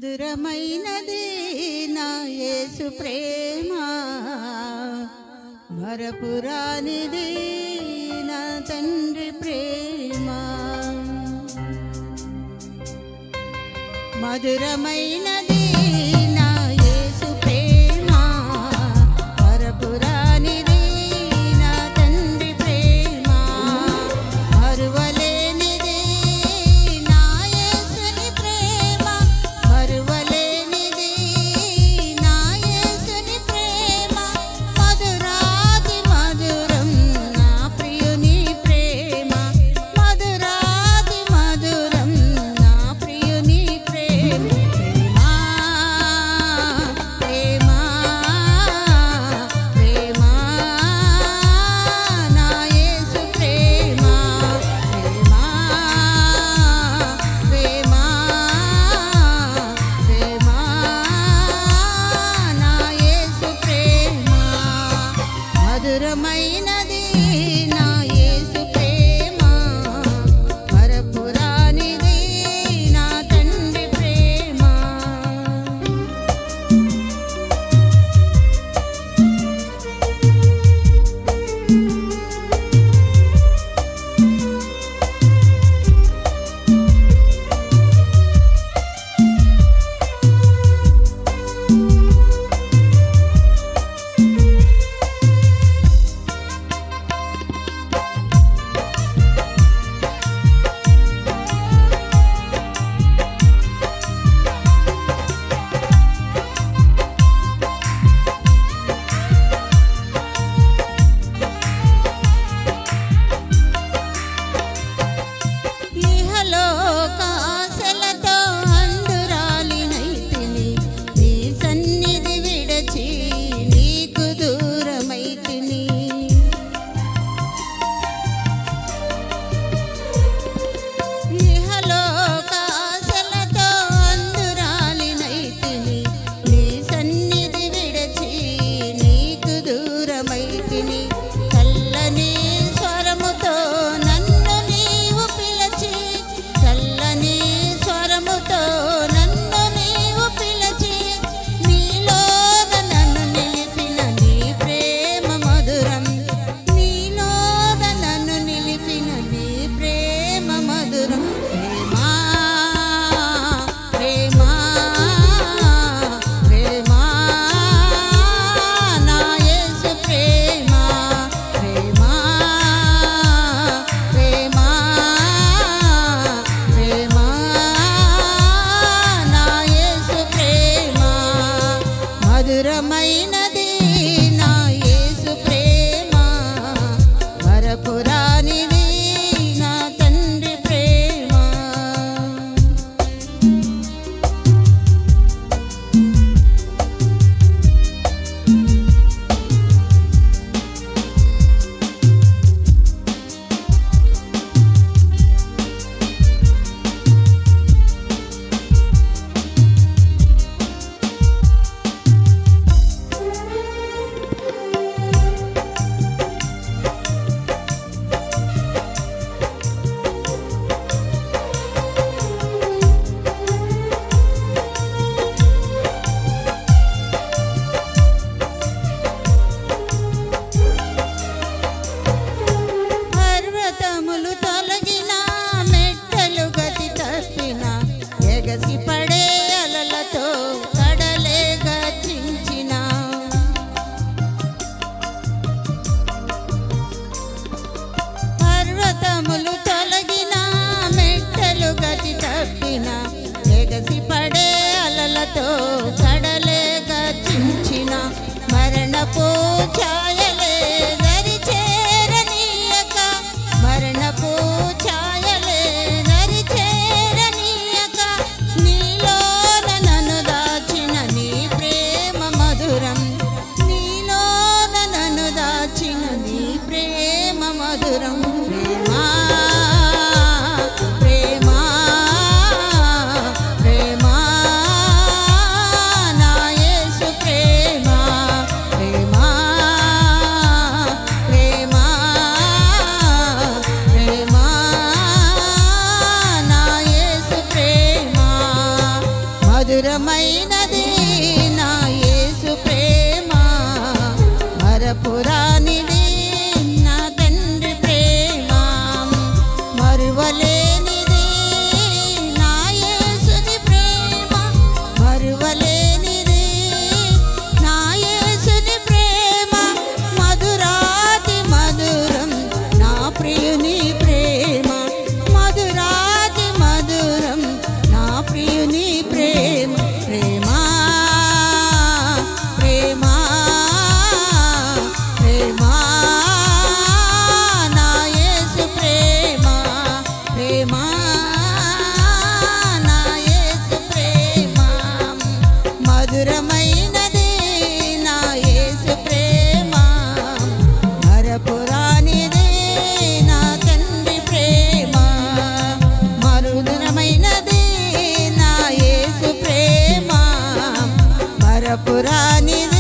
మధురమైనది నా యేసు ప్రేమ, మరపురానిది నా తండ్రి ప్రేమ. మధురమైనది నా యేసు ప్రేమ, మరపురానిది నా తండ్రి ప్రేమ. మరువలేనిది నా యేసుని ప్రేమ, మరువలేనిది నా యేసుని ప్రేమ. మధురాతి మధురం నా ప్రియుని ప్రేమ, మధురాతి మధురం నా ప్రియుని ప్రేమ. ప్రేమ ప్రేమ నా యేసు ప్రేమ, ప్రేమ ప్రేమ ప్రేమ నా యేసు ప్రేమ. మధురమైనది నా యేసు ప్రేమ, మరపురానిది నా తండ్రి ప్రేమ. ఇహలోకాశలతో అంధురాలినైతిని, నీ సన్నిధి విడచి నీకు దూరమైతిని. ఇహలోకాశలతో అంధురాలినైతిని, నీ సన్నిధి విడచి నీకు దూరమైతిని. చల్లని స్వరముతో నన్ను నీవు పిలచి, చల్లని స్వరముతో నన్ను నీవు పిలచి, నీలోన నన్ను నిలిపిన నీ ప్రేమ మధురం, నీలోన నన్ను నిలిపిన నీ ప్రేమ మధురం. ప్రేమ ప్రేమ నా యేసు ప్రేమ, ప్రేమ ప్రేమ ప్రేమ నా యేసు ప్రేమ. మధురమైనది నా యేసు ప్రేమ, మరపురానిది నా తండ్రి ప్రేమ. పర్వతములు తొలగిన, మెట్టలు గతి తప్పిన, ఎగసి పడే అలలతో కడలే గర్జించిన. పర్వతములు తొలగిన, మెట్టలు గతి తప్పిన, ఎగసి పడే అలలతో కడలే గర్జించిన. మరణపు ఛాయలే దరి చేరనీయక, మరణపు ఛాయలే దరి చేరనీయక, నీలోన నన్ను దాచిన నీ ప్రేమ మధురం, నీలోన నన్ను దాచిన నీ ప్రేమ మధురం. ప్రేమ ప్రేమ నా యేసు ప్రేమ, ప్రేమ మధురమైనది నా యేసు ప్రేమ, మరపురానిది నా తండ్రి ప్రేమ, మరువలేనిది నా యేసుని ప్రేమ, మరువలేనిది నా యేసుని ప్రేమ, మధురాతి మధురం నా ప్రియుని ప్రేమ, మధురాతి మధురం నా ప్రియుని ప్రేమ, ప్రేమ ప్రేమ ప్రేమ నా యేసు ప్రేమ, ప్రేమ నా యేసు ప్రేమ, మధురమైనది నా యేసు ప్రేమ, మరపురానిది నా తండ్రి ప్రేమ, మధురమైనది నా యేసు ప్రేమ, మరపురానిది